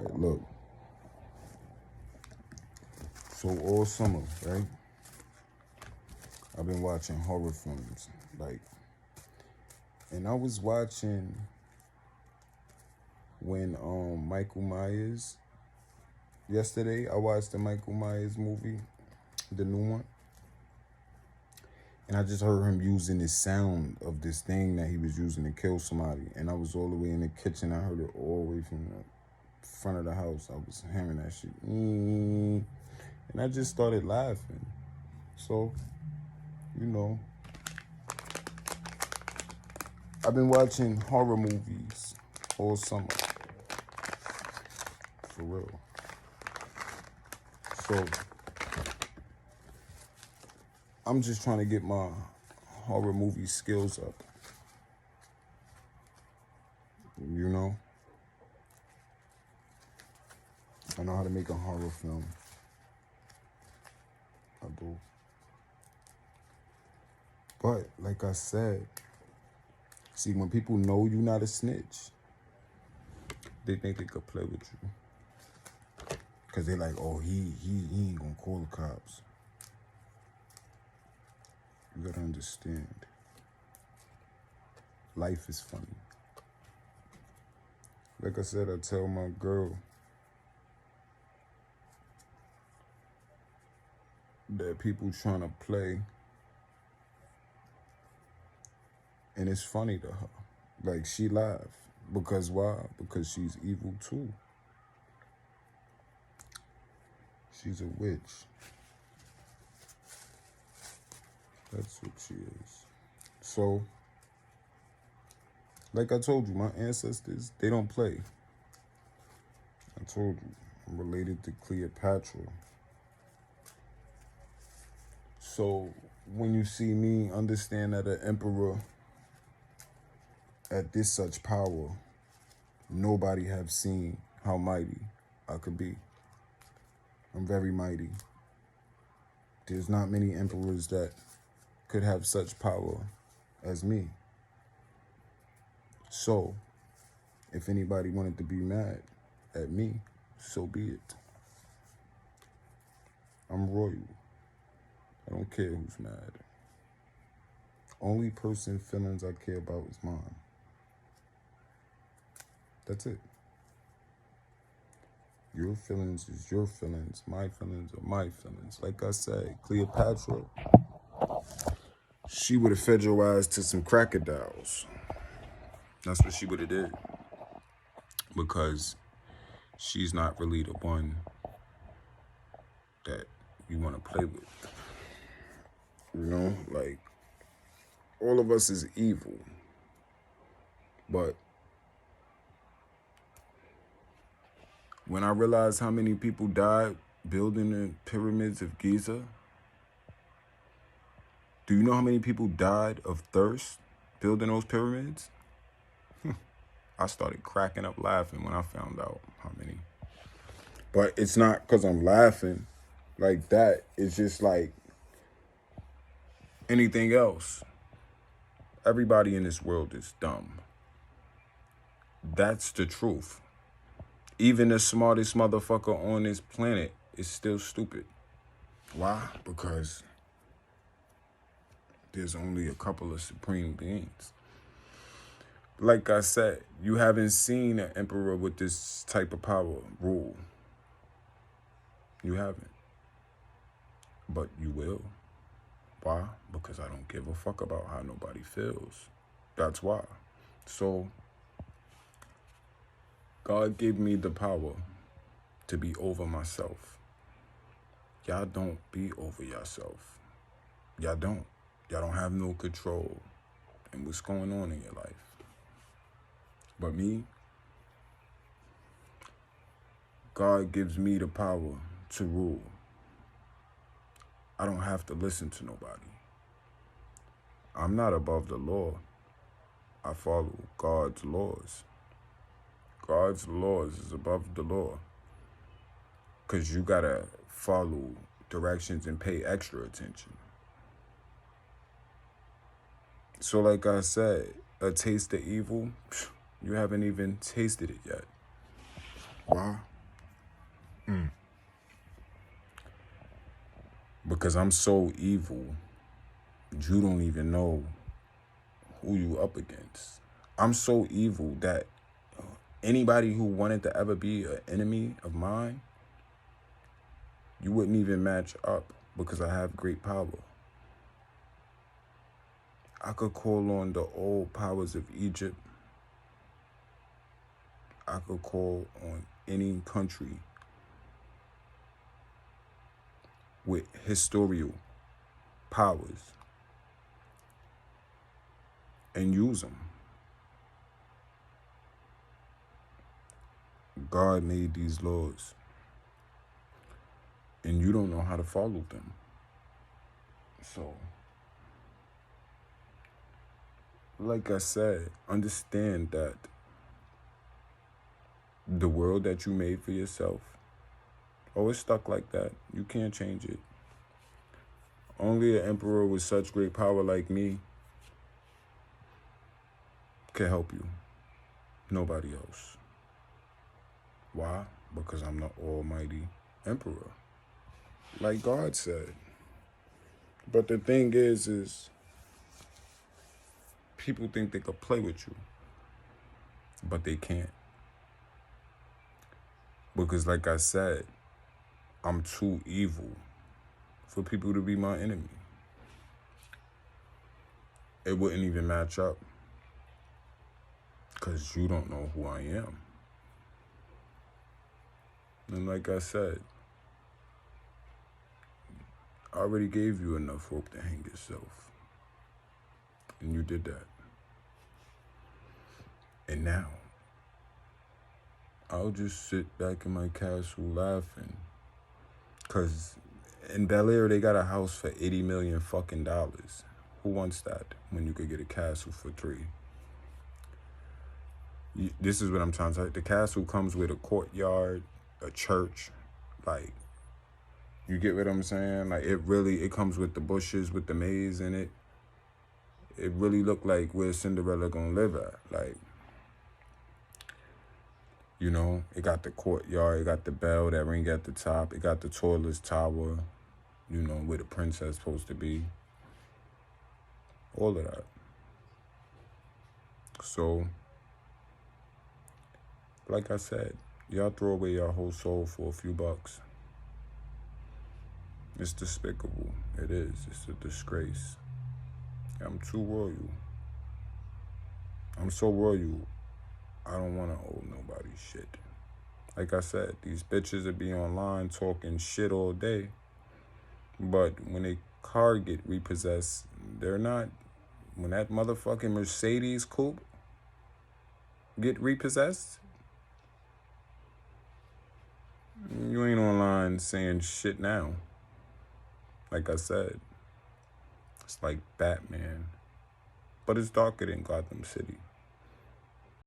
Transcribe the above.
Look, so all summer, right? I've been watching horror films, and I was watching when Michael Myers. Yesterday, I watched the Michael Myers movie, the new one, and I just heard him using the sound of this thing that he was using to kill somebody, and I was all the way in the kitchen. I heard it all the way from the front of the house. I was hearing that shit, and I just started laughing. So, you know, I've been watching horror movies all summer, for real. So, I'm just trying to get my horror movie skills up. You know? I know how to make a horror film. I do. But, like I said, see, when people know you're not a snitch, they think they could play with you. Because they like, oh, he ain't gonna call the cops. You gotta understand. Life is funny. Like I said, I tell my girl that people trying to play, and it's funny to her. Like, she laugh. Because why? Because she's evil too. She's a witch. That's what she is. So, like I told you, my ancestors, they don't play. I told you, I'm related to Cleopatra. So, when you see me, understand that an emperor at this such power, nobody have seen how mighty I could be. I'm very mighty. There's not many emperors that could have such power as me. So, if anybody wanted to be mad at me, so be it. I'm royal. I don't care who's mad. Only person feelings I care about is mine. That's it. Your feelings is your feelings. My feelings are my feelings. Like I said, Cleopatra, she would have fed your ass to some crocodiles. That's what she would have did. Because she's not really the one that you want to play with. You know, like, all of us is evil. But when I realized how many people died building the pyramids of Giza, do you know how many people died of thirst building those pyramids? I started cracking up laughing when I found out how many. But it's not because I'm laughing like that. It's just like anything else. Everybody in this world is dumb. That's the truth. Even the smartest motherfucker on this planet is still stupid. Why? Because there's only a couple of supreme beings. Like I said, you haven't seen an emperor with this type of power rule. You haven't. But you will. Why? Because I don't give a fuck about how nobody feels. That's why. So, God gave me the power to be over myself. Y'all don't be over yourself. Y'all don't. Y'all don't have no control in what's going on in your life. But me, God gives me the power to rule. I don't have to listen to nobody. I'm not above the law. I follow God's laws. God's laws is above the law. Because you got to follow directions and pay extra attention. So like I said, a taste of evil, you haven't even tasted it yet. Why? Because I'm so evil, you don't even know who you up against. I'm so evil that anybody who wanted to ever be an enemy of mine, you wouldn't even match up because I have great power. I could call on the old powers of Egypt. I could call on any country with historical powers and use them. God made these laws, and you don't know how to follow them. So, like I said, understand that the world that you made for yourself, it's stuck like that. You can't change it. Only an emperor with such great power like me can help you. Nobody else. Why? Because I'm the almighty emperor, like God said. But the thing is people think they could play with you, but they can't. Because like I said, I'm too evil for people to be my enemy. It wouldn't even match up. Because you don't know who I am. And like I said, I already gave you enough rope to hang yourself. And you did that. And now, I'll just sit back in my castle laughing. Because in Bel Air, they got a house for $80 million fucking dollars. Who wants that when you could get a castle for $3? This is what I'm trying to say. The castle comes with a courtyard, a church. Like, you get what I'm saying? Like, it comes with the bushes, with the maze in it. It really looked like where Cinderella gonna live at. Like, you know, it got the courtyard, it got the bell that ring at the top, it got the tallest tower, you know, where the princess supposed to be. All of that. So, like I said, y'all throw away your whole soul for a few bucks. It's despicable. It is. It's a disgrace. I'm too royal. I'm so royal, I don't want to owe nobody shit. Like I said, these bitches will be online talking shit all day. But when a car get repossessed, they're not. When that motherfucking Mercedes coupe get repossessed, you ain't online saying shit now. Like I said, it's like Batman. But it's darker than Gotham City.